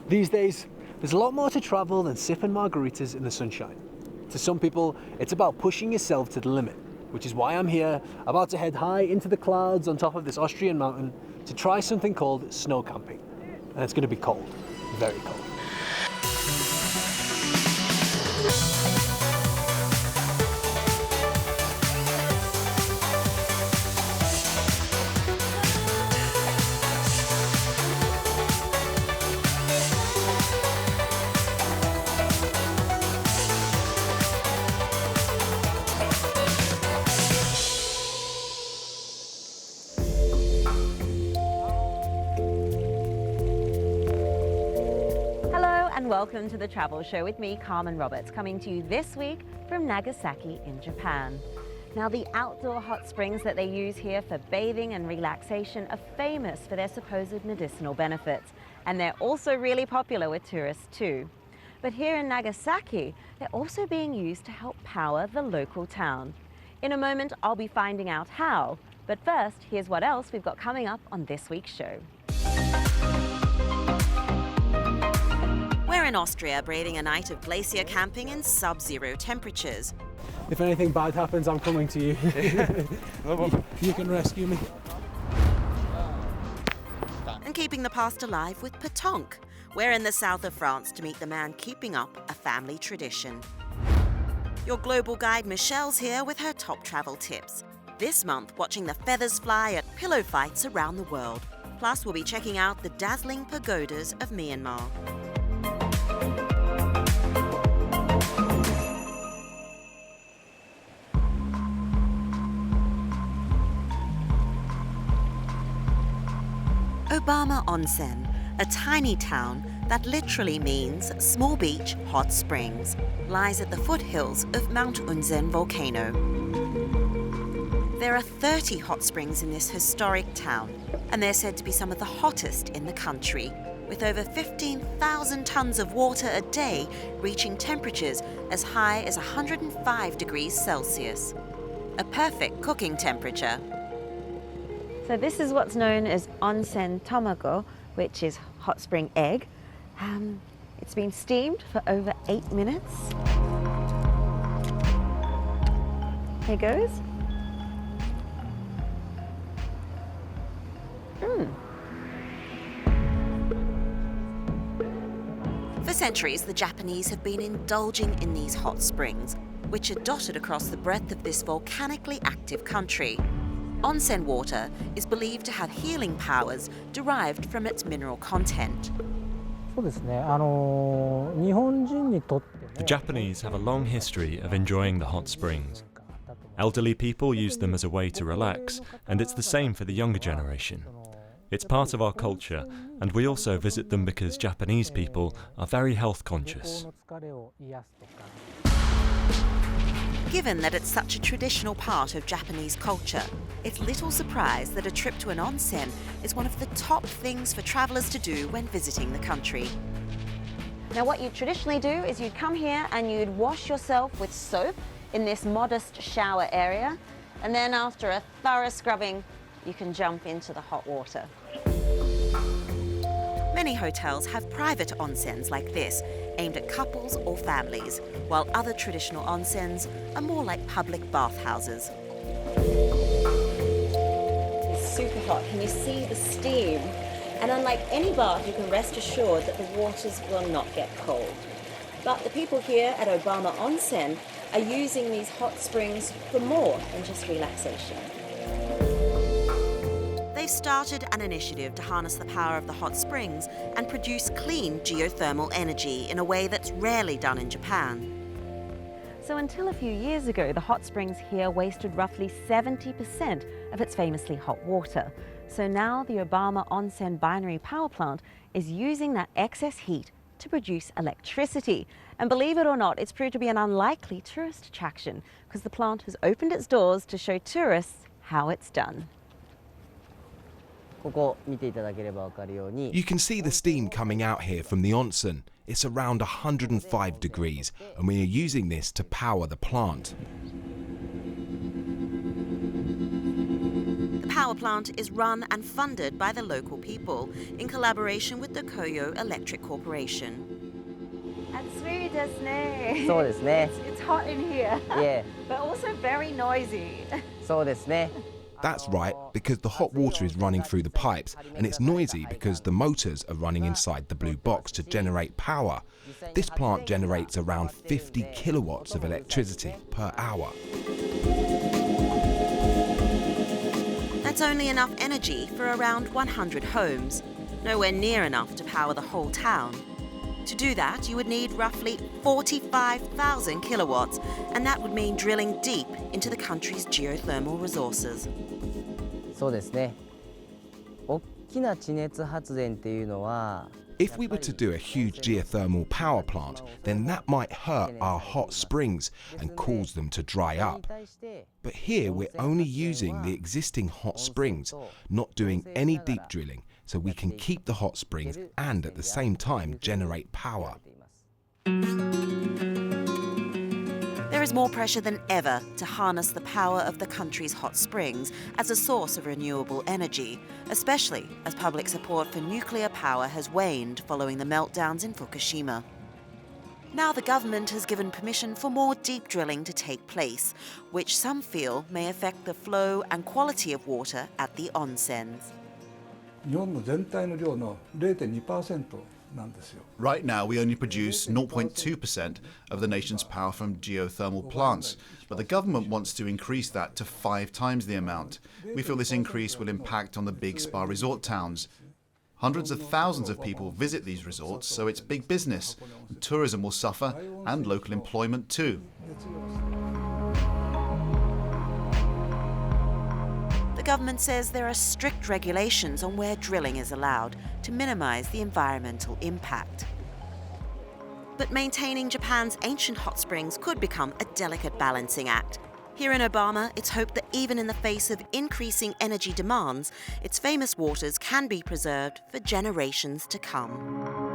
These days, there's a lot more to travel than sipping margaritas in the sunshine. To some people, it's about pushing yourself to the limit, which is why I'm here, about to head high into the clouds on top of this Austrian mountain to try something called snow camping. And it's going to be cold, very cold. And welcome to the Travel Show with me, Carmen Roberts, coming to you this week from Nagasaki in Japan. Now, the outdoor hot springs that they use here for bathing and relaxation are famous for their supposed medicinal benefits, and they're also really popular with tourists too. But here in Nagasaki, they're also being used to help power the local town. In a moment, I'll be finding out how. But first, here's what else we've got coming up on this week's show. We're in Austria, braving a night of glacier camping in sub-zero temperatures. If anything bad happens, I'm coming to you. You can rescue me. And keeping the past alive with Petanque. We're in the south of France to meet the man keeping up a family tradition. Your global guide Michelle's here with her top travel tips. This month, watching the feathers fly at pillow fights around the world. Plus, we'll be checking out the dazzling pagodas of Myanmar. Obama Onsen, a tiny town that literally means small beach, hot springs, lies at the foothills of Mount Onsen volcano. There are 30 hot springs in this historic town, and they're said to be some of the hottest in the country, with over 15,000 tons of water a day reaching temperatures as high as 105 degrees Celsius. A perfect cooking temperature. So this is what's known as onsen tamago, which is hot spring egg. It's been steamed for over 8 minutes. Here goes. For centuries, the Japanese have been indulging in these hot springs, which are dotted across the breadth of this volcanically active country. Onsen water is believed to have healing powers derived from its mineral content. The Japanese have a long history of enjoying the hot springs. Elderly people use them as a way to relax, and it's the same for the younger generation. It's part of our culture, and we also visit them because Japanese people are very health conscious. Given that it's such a traditional part of Japanese culture, it's little surprise that a trip to an onsen is one of the top things for travellers to do when visiting the country. Now, what you traditionally do is you'd come here and you'd wash yourself with soap in this modest shower area, and then after a thorough scrubbing, you can jump into the hot water. Many hotels have private onsens like this, aimed at couples or families, while other traditional onsens are more like public bathhouses. It's super hot. Can you see the steam? And unlike any bath, you can rest assured that the waters will not get cold. But the people here at Obama Onsen are using these hot springs for more than just relaxation. They've started an initiative to harness the power of the hot springs and produce clean geothermal energy in a way that's rarely done in Japan. So until a few years ago, the hot springs here wasted roughly 70% of its famously hot water. So now the Obama Onsen binary power plant is using that excess heat to produce electricity. And believe it or not, it's proved to be an unlikely tourist attraction because the plant has opened its doors to show tourists how it's done. You can see the steam coming out here from the onsen. It's around 105 degrees, and we are using this to power the plant. The power plant is run and funded by the local people in collaboration with the Koyo Electric Corporation. It's hot in here. Yeah. But also very noisy. That's right, because the hot water is running through the pipes, and it's noisy because the motors are running inside the blue box to generate power. This plant generates around 50 kilowatts of electricity per hour. That's only enough energy for around 100 homes, nowhere near enough to power the whole town. To do that, you would need roughly 45,000 kilowatts, and that would mean drilling deep into the country's geothermal resources. If we were to do a huge geothermal power plant, then that might hurt our hot springs and cause them to dry up. But here we're only using the existing hot springs, not doing any deep drilling, so we can keep the hot springs and at the same time generate power. There is more pressure than ever to harness the power of the country's hot springs as a source of renewable energy, especially as public support for nuclear power has waned following the meltdowns in Fukushima. Now the government has given permission for more deep drilling to take place, which some feel may affect the flow and quality of water at the onsens. Right now, we only produce 0.2% of the nation's power from geothermal plants, but the government wants to increase that to 5 times the amount. We feel this increase will impact on the big spa resort towns. Hundreds of thousands of people visit these resorts, so it's big business. Tourism will suffer, and local employment too. The government says there are strict regulations on where drilling is allowed to minimize the environmental impact. But maintaining Japan's ancient hot springs could become a delicate balancing act. Here in Obama, it's hoped that even in the face of increasing energy demands, its famous waters can be preserved for generations to come.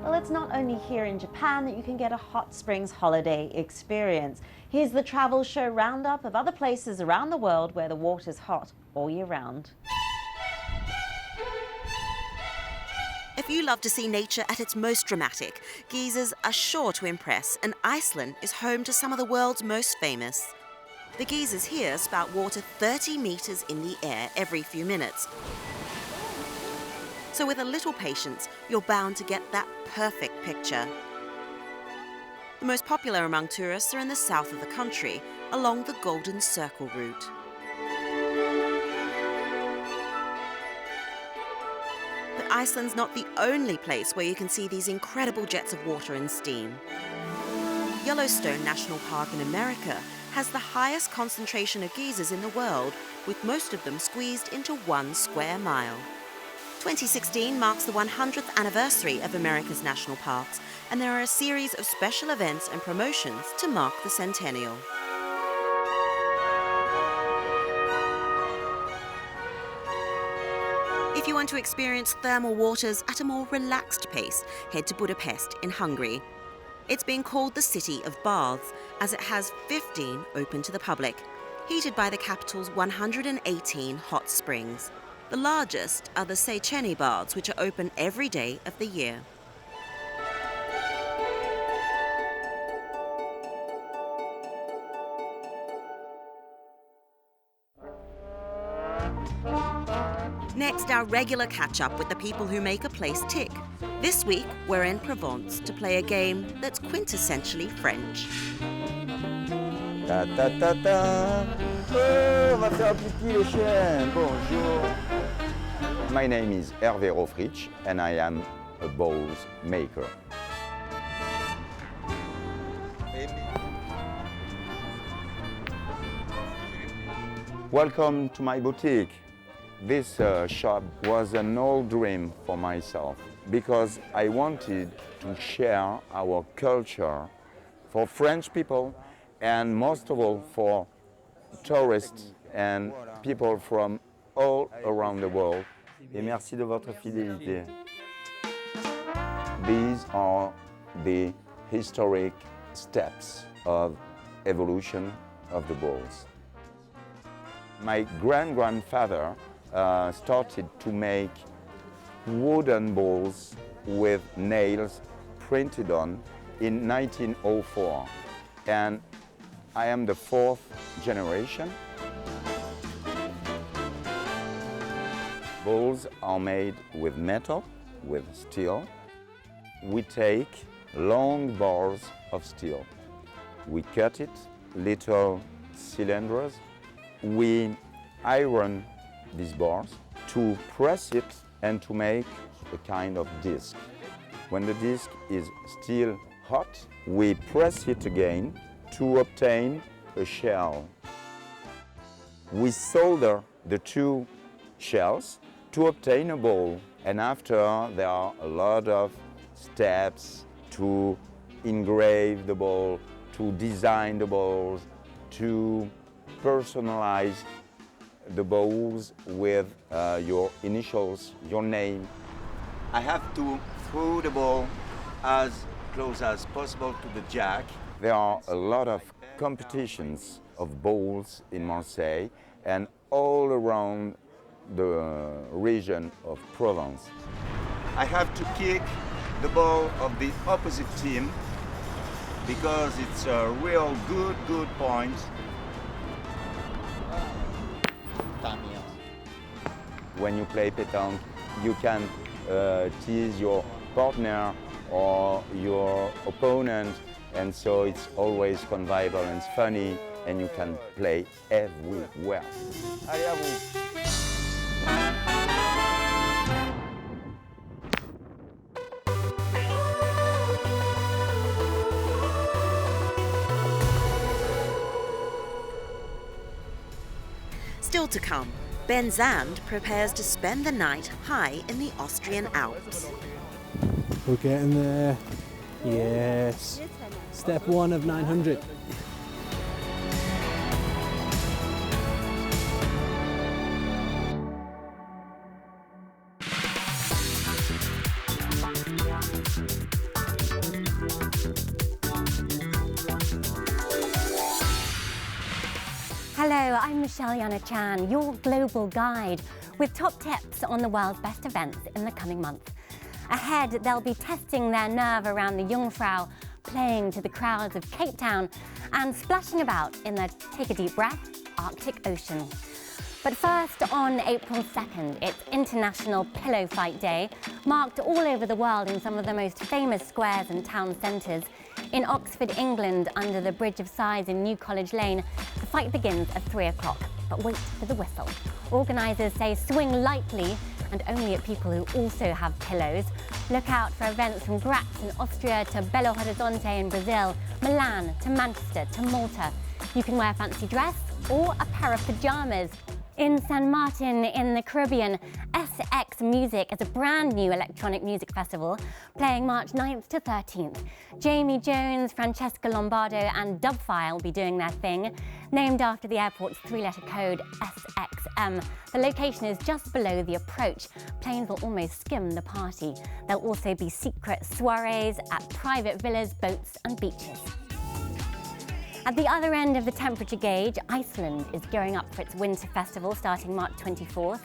Well, it's not only here in Japan that you can get a hot springs holiday experience. Here's the travel show roundup of other places around the world where the water's hot all year round. If you love to see nature at its most dramatic, geysers are sure to impress, and Iceland is home to some of the world's most famous. The geysers here spout water 30 meters in the air every few minutes. So with a little patience, you're bound to get that perfect picture. The most popular among tourists are in the south of the country, along the Golden Circle route. But Iceland's not the only place where you can see these incredible jets of water and steam. Yellowstone National Park in America has the highest concentration of geysers in the world, with most of them squeezed into 1 square mile. 2016 marks the 100th anniversary of America's national parks, and there are a series of special events and promotions to mark the centennial. If you want to experience thermal waters at a more relaxed pace, head to Budapest in Hungary. It's been called the City of Baths, as it has 15 open to the public, heated by the capital's 118 hot springs. The largest are the Széchenyi baths, which are open every day of the year. Next, our regular catch-up with the people who make a place tick. This week, we're in Provence to play a game that's quintessentially French. Ta ta ta ta. Oh, on va faire pipi les chiens. Bonjour. My name is Hervé Rofrich and I am a balls maker. Welcome to my boutique. This shop was an old dream for myself because I wanted to share our culture for French people and most of all for tourists and people from all around the world. Et merci de votre fidélité. These are the historic steps of evolution of the balls. My grandfather started to make wooden balls with nails printed on in 1904, and I am the fourth generation. Balls are made with metal, with steel. We take long bars of steel. We cut it, little cylinders. We iron these bars to press it and to make a kind of disc. When the disc is still hot, we press it again to obtain a shell. We solder the two shells to obtain a ball, and after there are a lot of steps to engrave the ball, to design the balls, to personalize the balls with your initials, your name. I have to throw the ball as close as possible to the jack. There are a lot of competitions of balls in Marseille and all around the region of Provence. I have to kick the ball of the opposite team because it's a real good point. When you play pétanque, you can tease your partner or your opponent, and so it's always convivial and it's funny, and you can play everywhere. Allez à vous! Still to come, Ben Zand prepares to spend the night high in the Austrian Alps. We're getting there. Yes. Step 1 of 900. Hello, I'm Michelle Yana-Chan, your global guide, with top tips on the world's best events in the coming month. Ahead, they'll be testing their nerve around the Jungfrau, playing to the crowds of Cape Town, and splashing about in the, take a deep breath, Arctic Ocean. But first, on April 2nd, it's International Pillow Fight Day, marked all over the world in some of the most famous squares and town centres. In Oxford, England, under the Bridge of Sighs in New College Lane, the fight begins at 3 o'clock. But wait for the whistle. Organisers say swing lightly and only at people who also have pillows. Look out for events from Graz in Austria to Belo Horizonte in Brazil, Milan to Manchester to Malta. You can wear a fancy dress or a pair of pyjamas. In San Martin in the Caribbean, SX Music is a brand new electronic music festival playing March 9th to 13th. Jamie Jones, Francesca Lombardo and Dubfire will be doing their thing, named after the airport's 3-letter code SXM. The location is just below the approach. Planes will almost skim the party. There'll also be secret soirees at private villas, boats and beaches. At the other end of the temperature gauge, Iceland is gearing up for its winter festival starting March 24th.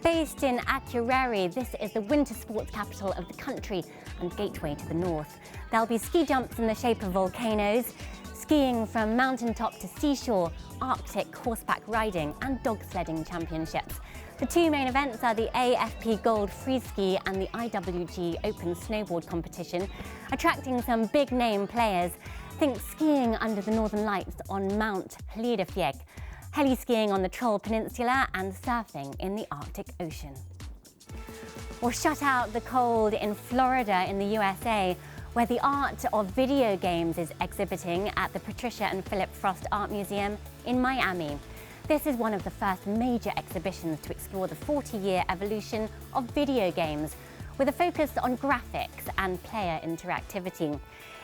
Based in Akureyri, this is the winter sports capital of the country and gateway to the north. There'll be ski jumps in the shape of volcanoes, skiing from mountaintop to seashore, Arctic horseback riding and dog sledding championships. The two main events are the AFP Gold Free Ski and the IWG Open Snowboard competition, attracting some big name players. Think skiing under the Northern Lights on Mount Hlidafjell, heli-skiing on the Troll Peninsula and surfing in the Arctic Ocean. Or shut out the cold in Florida in the USA, where the art of video games is exhibiting at the Patricia and Philip Frost Art Museum in Miami. This is one of the first major exhibitions to explore the 40-year evolution of video games, with a focus on graphics and player interactivity.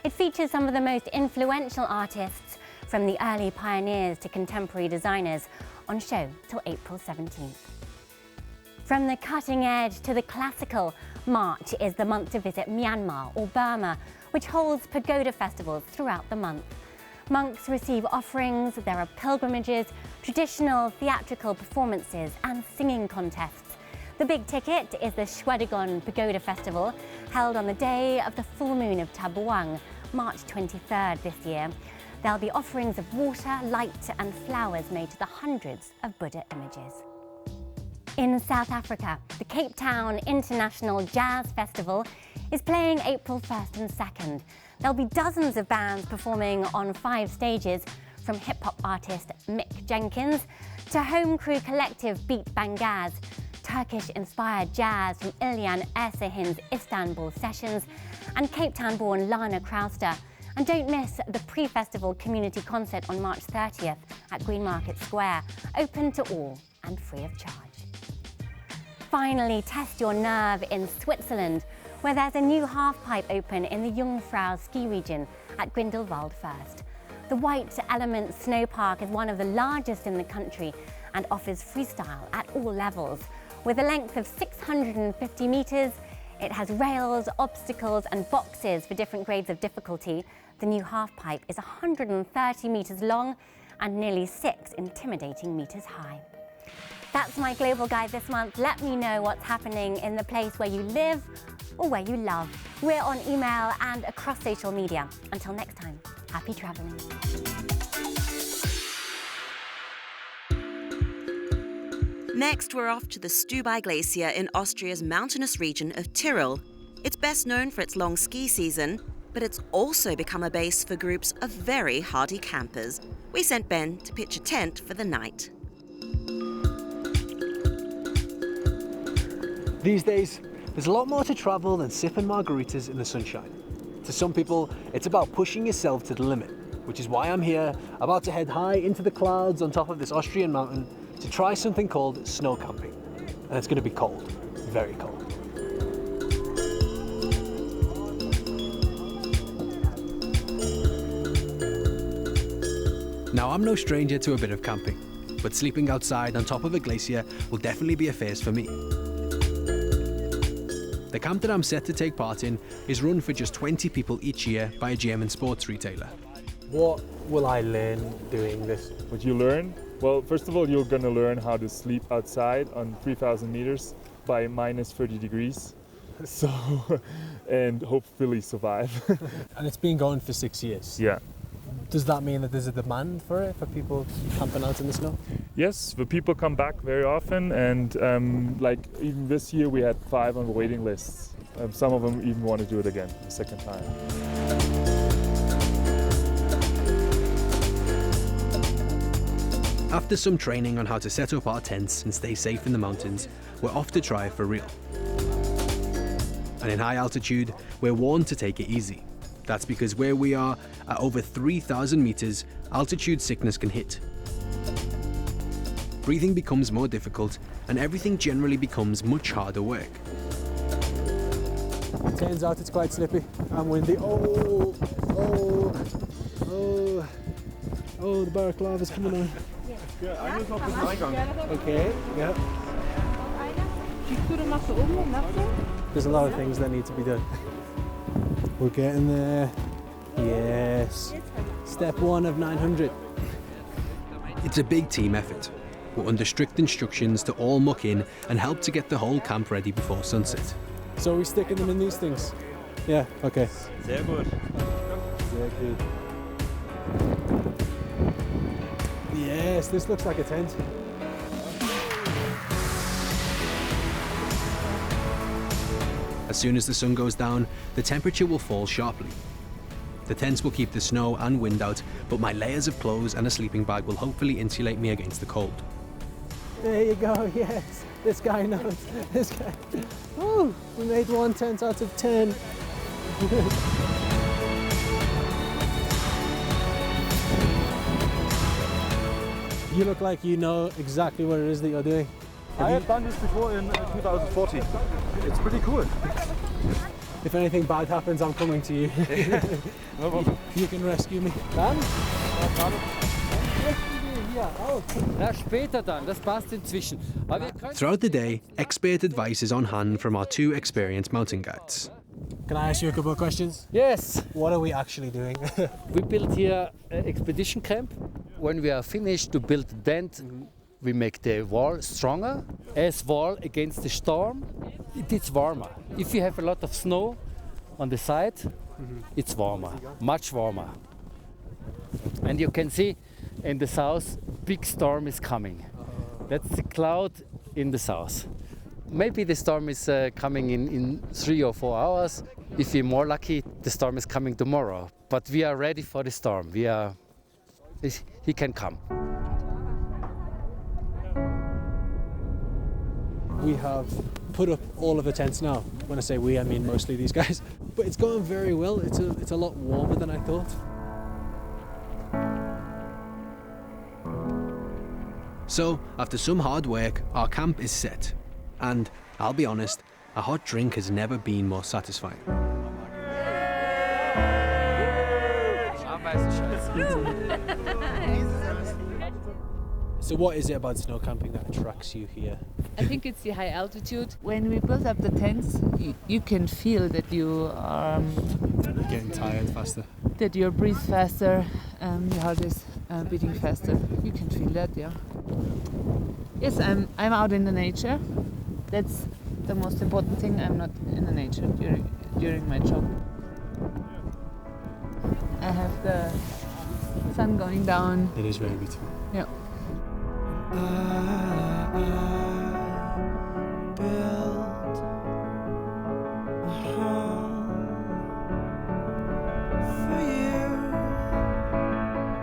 It features some of the most influential artists, from the early pioneers to contemporary designers, on show till April 17th. From the cutting edge to the classical, March is the month to visit Myanmar or Burma, which holds pagoda festivals throughout the month. Monks receive offerings, there are pilgrimages, traditional theatrical performances and singing contests. The big ticket is the Shwedagon Pagoda Festival, held on the day of the full moon of Tabuang, March 23rd this year. There'll be offerings of water, light and flowers made to the hundreds of Buddha images. In South Africa, the Cape Town International Jazz Festival is playing April 1st and 2nd. There'll be dozens of bands performing on 5 stages, from hip-hop artist Mick Jenkins to home crew collective Beat Bangaz, Turkish-inspired jazz from Ilyan Ersahin's Istanbul Sessions, and Cape Town-born Lana Crowster. And don't miss the pre-festival community concert on March 30th at Green Market Square, open to all and free of charge. Finally, test your nerve in Switzerland, where there's a new half-pipe open in the Jungfrau ski region at Grindelwald First. The White Element Snow Park is one of the largest in the country and offers freestyle at all levels. With a length of 650 meters, it has rails, obstacles and boxes for different grades of difficulty. The new half-pipe is 130 meters long and nearly 6 intimidating meters high. That's my global guide this month. Let me know what's happening in the place where you live or where you love. We're on email and across social media. Until next time, happy traveling. Next, we're off to the Stubai Glacier in Austria's mountainous region of Tyrol. It's best known for its long ski season, but it's also become a base for groups of very hardy campers. We sent Ben to pitch a tent for the night. These days, there's a lot more to travel than sipping margaritas in the sunshine. To some people, it's about pushing yourself to the limit, which is why I'm here, about to head high into the clouds on top of this Austrian mountain to try something called snow camping. And it's going to be cold, very cold. Now, I'm no stranger to a bit of camping, but sleeping outside on top of a glacier will definitely be a first for me. The camp that I'm set to take part in is run for just 20 people each year by a German sports retailer. What will I learn doing this? What you learn? Well, first of all, you're going to learn how to sleep outside on 3,000 meters by minus 30 degrees. So, and hopefully survive. And it's been going for 6 years. Yeah. Does that mean that there's a demand for it, for people camping out in the snow? Yes, the people come back very often, and like even this year we had 5 on the waiting lists. Some of them even want to do it again, a second time. After some training on how to set up our tents and stay safe in the mountains, we're off to try for real. And in high altitude, we're warned to take it easy. That's because where we are, at over 3,000 meters, altitude sickness can hit. Breathing becomes more difficult, and everything generally becomes much harder work. Turns out it's quite slippy and windy. Oh, the balaclava's coming on. Okay, yeah. There's a lot of things that need to be done. We're getting there. Yes. Step 1 of 900. It's a big team effort. We're under strict instructions to all muck in and help to get the whole camp ready before sunset. So are we sticking them in these things? Yeah, okay. Sehr gut. Sehr good. Yes, this looks like a tent. As soon as the sun goes down, the temperature will fall sharply. The tents will keep the snow and wind out, but my layers of clothes and a sleeping bag will hopefully insulate me against the cold. There you go, yes. This guy knows. This guy. Oh, we made 1 tent out of 10. You look like you know exactly what it is that you're doing. I have done this before in 2014. It's pretty cool. If anything bad happens, I'm coming to you. No problem. You can rescue me. Dan? Throughout the day, expert advice is on hand from our two experienced mountain guides. Can I ask you a couple of questions? Yes, What are we actually doing? we built here an expedition camp. When we are finished to build the tent, we make the wall stronger. As wall against the storm, it is warmer. If you have a lot of snow on the side, it's warmer, much warmer. And you can see in the south, big storm is coming. That's the cloud in the south. Maybe the storm is coming in 3 or 4 hours. If we're more lucky, the storm is coming tomorrow. But we are ready for the storm. He can come. We have put up all of the tents now. When I say we, I mean mostly these guys. But it's going very well. It's a lot warmer than I thought. So, after some hard work, our camp is set. And, I'll be honest, a hot drink has never been more satisfying. So what is it about snow camping that attracts you here? I think it's the high altitude. When we build up the tents, you can feel that you are Getting tired faster. that you breathe faster, your heart is beating faster. You can feel that, yeah. Yes, I'm out in the nature. That's the most important thing. I'm not in the nature during my job. I have the sun going down. It is very beautiful. Yeah.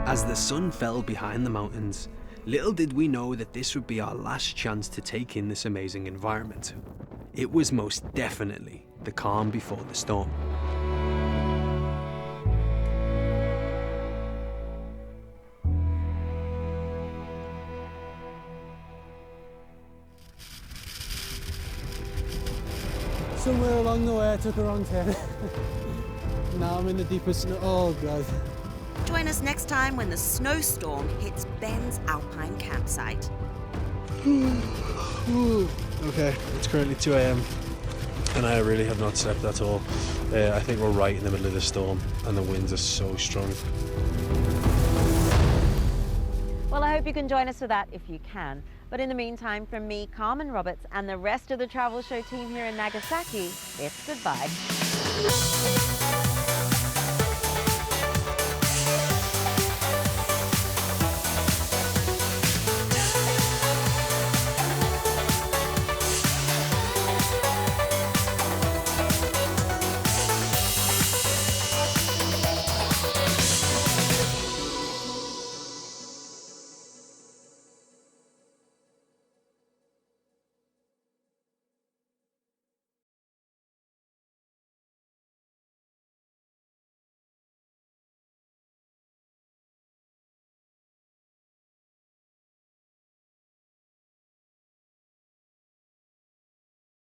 As the sun fell behind the mountains, little did we know that this would be our last chance to take in this amazing environment. It was most definitely the calm before the storm. Somewhere along the way I took a wrong turn. Now I'm in the deepest snow. Oh God. Join us next time when the snowstorm hits Ben's alpine campsite. Okay, it's currently 2 a.m. and I really have not slept at all. I think we're right in the middle of the storm and the winds are so strong. Well, I hope you can join us for that if you can. But in the meantime, from me, Carmen Roberts, and the rest of the Travel Show team here in Nagasaki, it's goodbye.